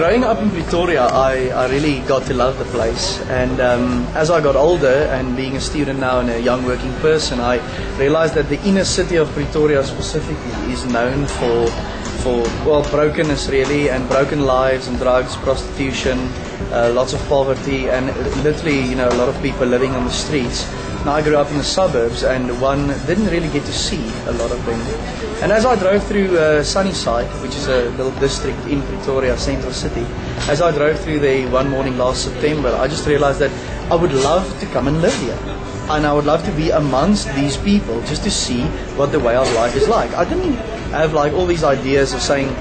growing up in Pretoria, I really got to love the place. And as I got older and being a student now and a young working person, I realized that the inner city of Pretoria specifically is known for well, brokenness really, and broken lives and drugs, prostitution, lots of poverty, and literally, you know, a lot of people living on the streets. Now, I grew up in the suburbs, and one didn't really get to see a lot of them. And as I drove through Sunnyside, which is a little district in Pretoria, Central City, as I drove through there one morning last September, I just realized that I would love to come and live here. And I would love to be amongst these people just to see what the way of life is like. I didn't have like all these ideas of saying,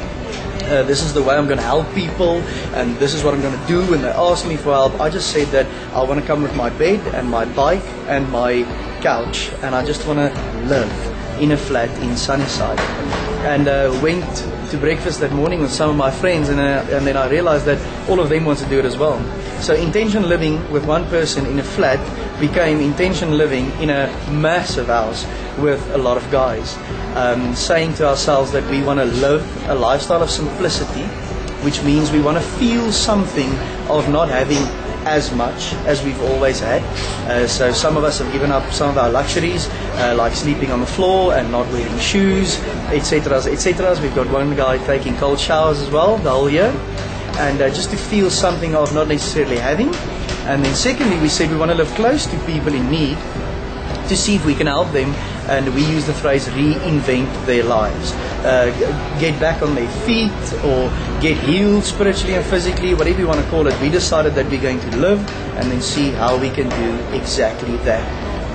this is the way I'm going to help people, and this is what I'm going to do when they ask me for help. I just said that I want to come with my bed and my bike and my couch, and I just want to live in a flat in Sunnyside. And went to breakfast that morning with some of my friends, and then I realized that all of them want to do it as well. So intention living with one person in a flat became intention living in a massive house with a lot of guys, saying to ourselves that we want to live a lifestyle of simplicity, which means we want to feel something of not having as much as we've always had. So some of us have given up some of our luxuries, like sleeping on the floor and not wearing shoes, etc., etc. We've got one guy taking cold showers as well the whole year, and just to feel something of not necessarily having. And then secondly, we said we want to live close to people in need to see if we can help them, and we use the phrase reinvent their lives, get back on their feet or get healed spiritually and physically, whatever you want to call it. We decided that we're going to live and then see how we can do exactly that.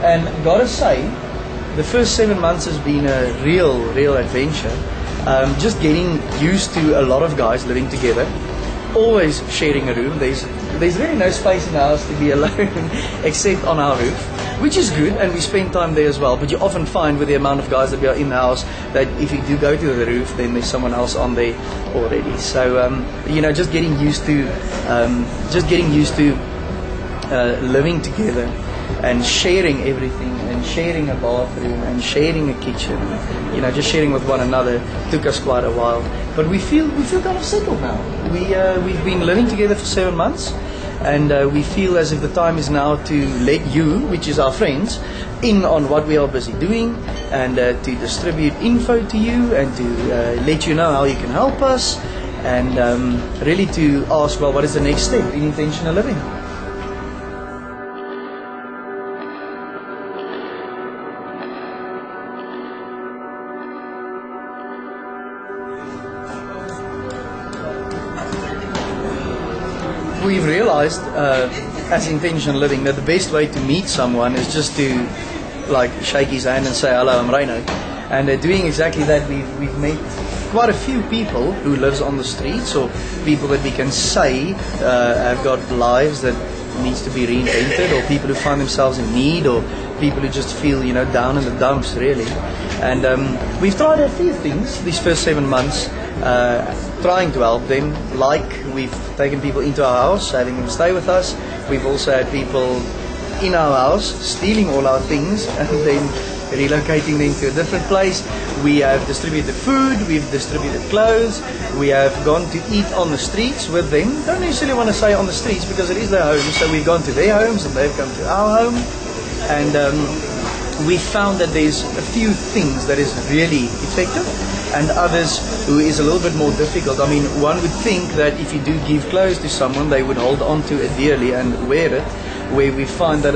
And gotta say, the first 7 months has been a real adventure. Just getting used to a lot of guys living together, always sharing a room. There's really no space in the house to be alone except on our roof, which is good, and we spend time there as well. But you often find with the amount of guys that we are in the house that if you do go to the roof, then there's someone else on there already. So you know, just getting used to living together and sharing everything, and sharing a bathroom and sharing a kitchen, you know, just sharing with one another took us quite a while. But we feel kind of settled now. We've been living together for 7 months, and we feel as if the time is now to let you, which is our friends, in on what we are busy doing, and to distribute info to you, and to let you know how you can help us, and really to ask, well, what is the next step in intentional living? We've realized as intentional living that the best way to meet someone is just to like shake his hand and say, hello, I'm Reino. And doing exactly that, we've met quite a few people who lives on the streets, or people that we can say have got lives that needs to be reinvented, or people who find themselves in need, or people who just feel, you know, down in the dumps really. And we've tried a few things these first 7 months, trying to help them. Like, we've taken people into our house, having them stay with us. We've also had people in our house stealing all our things and then relocating them to a different place. We have distributed food, we've distributed clothes, we have gone to eat on the streets with them. Don't necessarily want to say on the streets because it is their home, so we've gone to their homes and they've come to our home. And we found that there's a few things that is really effective, and others who is a little bit more difficult. I mean, one would think that if you do give clothes to someone, they would hold on to it dearly and wear it, where we find that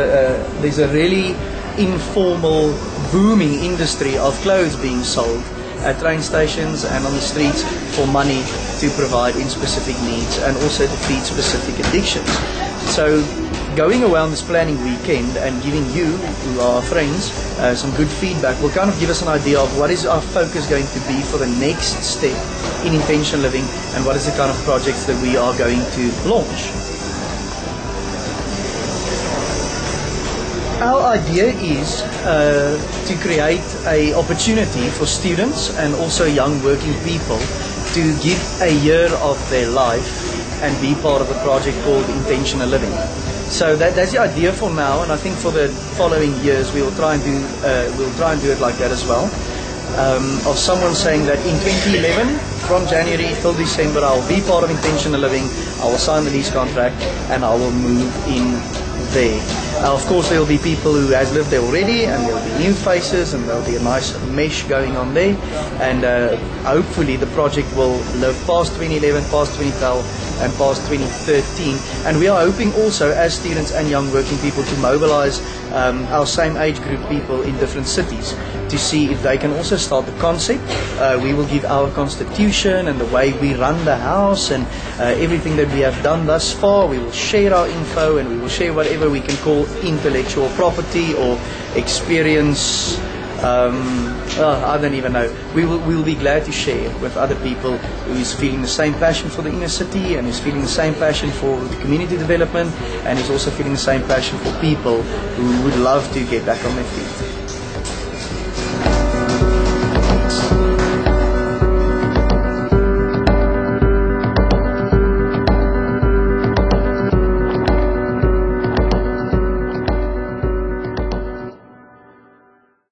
there's a really informal, booming industry of clothes being sold at train stations and on the streets for money to provide in specific needs and also to feed specific addictions. So going around this planning weekend and giving you, who are friends, some good feedback will kind of give us an idea of what is our focus going to be for the next step in intentional living, and what is the kind of projects that we are going to launch. Our idea is to create an opportunity for students and also young working people to give a year of their life and be part of a project called Intentional Living. So that's the idea for now, and I think for the following years we will try and do it like that as well. of someone saying that in 2011, from January till December, I will be part of Intentional Living, I will sign the lease contract, and I will move in there. Of course, there will be people who has lived there already, and there will be new faces, and there will be a nice mesh going on there. And hopefully, the project will live past 2011, past 2012, and past 2013. And we are hoping also, as students and young working people, to mobilize our same age group people in different cities to see if they can also start the concept. We will give our constitution and the way we run the house and everything that we have done thus far. We will share our info, and we will share whatever we can call intellectual property or experience. I don't even know. We will be glad to share with other people who is feeling the same passion for the inner city, and is feeling the same passion for the community development, and is also feeling the same passion for people who would love to get back on their feet.